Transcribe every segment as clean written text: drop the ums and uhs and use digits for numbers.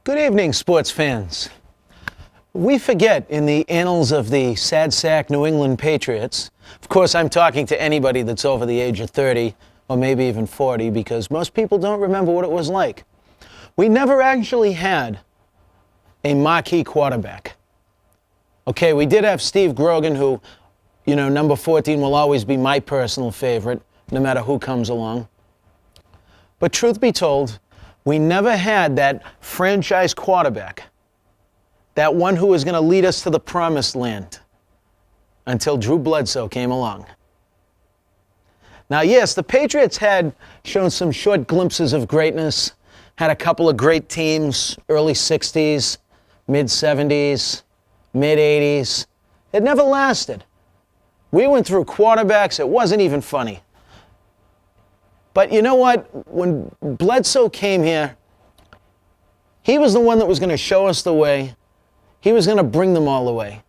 Good evening, sports fans. We forget in the annals of the sad sack New England Patriots, of course I'm talking to anybody that's over the age of 30 or maybe even 40 because most people don't remember what it was like. We never actually had a marquee quarterback. Okay, we did have Steve Grogan, who, number 14 will always be my personal favorite, no matter who comes along. But truth be told, we never had that franchise quarterback, that one who was going to lead us to the promised land, until Drew Bledsoe came along. Now, yes, the Patriots had shown some short glimpses of greatness, had a couple of great teams, early 60s, mid 70s, mid 80s. It never lasted. We went through quarterbacks, it wasn't even funny. But you know what? When Bledsoe came here, he was the one that was going to show us the way. He was going to bring them all the way.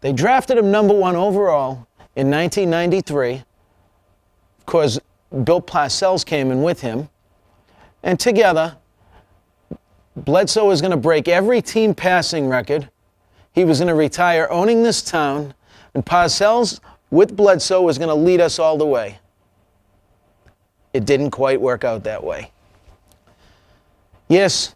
They drafted him number 1 overall in 1993. Of course, Bill Parcells came in with him. And together, Bledsoe was going to break every team passing record. He was going to retire owning this town. And Parcells, with Bledsoe, was going to lead us all the way. It didn't quite work out that way. Yes,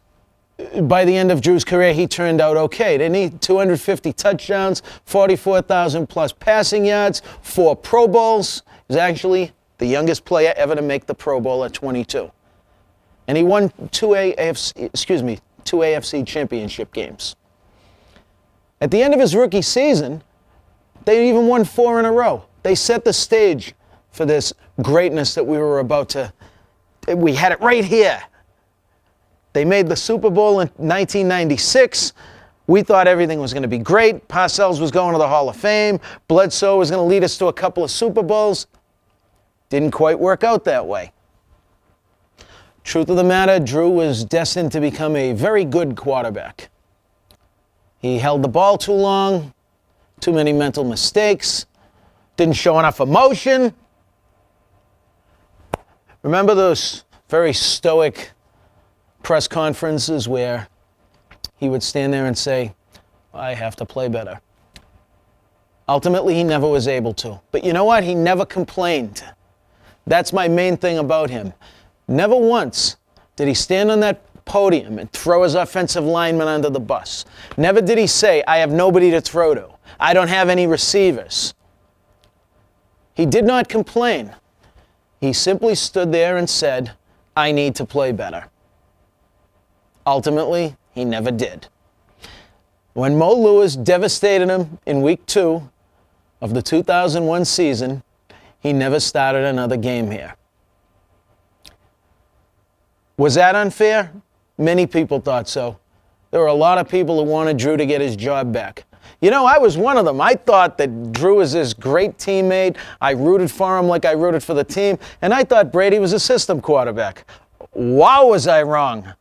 by the end of Drew's career, he turned out okay. Didn't he? 250 touchdowns, 44,000 plus passing yards, 4 Pro Bowls. He was actually the youngest player ever to make the Pro Bowl at 22. And he won two AFC championship games. At the end of his rookie season, they even won 4 in a row. They set the stage for this greatness that we were about to, we had it right here. They made the Super Bowl in 1996. We thought everything was going to be great. Parcells was going to the Hall of Fame. Bledsoe was going to lead us to a couple of Super Bowls. Didn't quite work out that way. Truth of the matter, Drew was destined to become a very good quarterback. He held the ball too long, too many mental mistakes, didn't show enough emotion. Remember those very stoic press conferences where he would stand there and say, I have to play better. Ultimately, he never was able to. But you know what? He never complained. That's my main thing about him. Never once did he stand on that podium and throw his offensive lineman under the bus. Never did he say, I have nobody to throw to. I don't have any receivers. He did not complain. He simply stood there and said, I need to play better. Ultimately, he never did. When Mo Lewis devastated him in week 2 of the 2001 season, he never started another game here. Was that unfair? Many people thought so. There were a lot of people who wanted Drew to get his job back. I was one of them. I thought that Drew was this great teammate. I rooted for him like I rooted for the team. And I thought Brady was a system quarterback. Wow, was I wrong.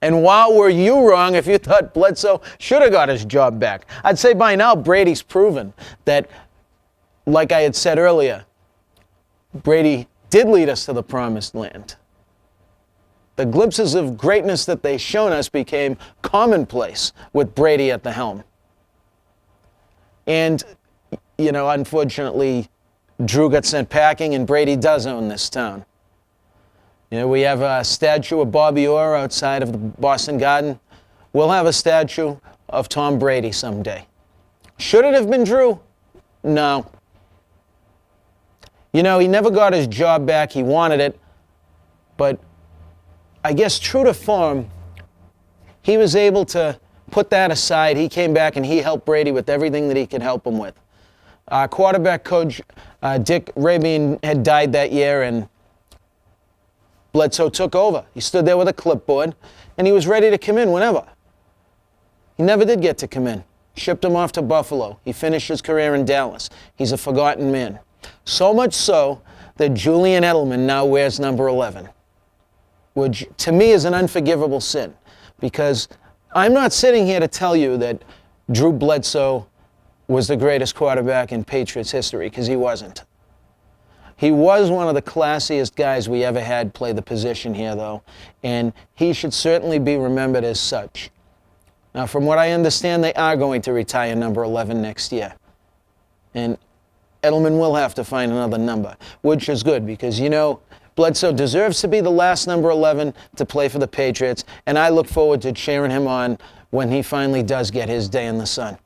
And wow, were you wrong if you thought Bledsoe should have got his job back. I'd say by now Brady's proven that, like I had said earlier, Brady did lead us to the promised land. The glimpses of greatness that they've shown us became commonplace with Brady at the helm. And, unfortunately, Drew got sent packing, and Brady does own this town. We have a statue of Bobby Orr outside of the Boston Garden. We'll have a statue of Tom Brady someday. Should it have been Drew? No. He never got his job back. He wanted it. But I guess true to form, he was able to put that aside. He came back and he helped Brady with everything that he could help him with. Our quarterback coach, Dick Rabin, had died that year, and Bledsoe took over. He stood there with a clipboard, and he was ready to come in whenever. He never did get to come in. Shipped him off to Buffalo. He finished his career in Dallas. He's a forgotten man. So much so that Julian Edelman now wears number 11, which to me is an unforgivable sin, because I'm not sitting here to tell you that Drew Bledsoe was the greatest quarterback in Patriots history, because he wasn't. He was one of the classiest guys we ever had play the position here, though, and he should certainly be remembered as such. Now, from what I understand, they are going to retire number 11 next year. And Edelman will have to find another number, which is good because, you know, Bledsoe deserves to be the last number 11 to play for the Patriots, and I look forward to cheering him on when he finally does get his day in the sun.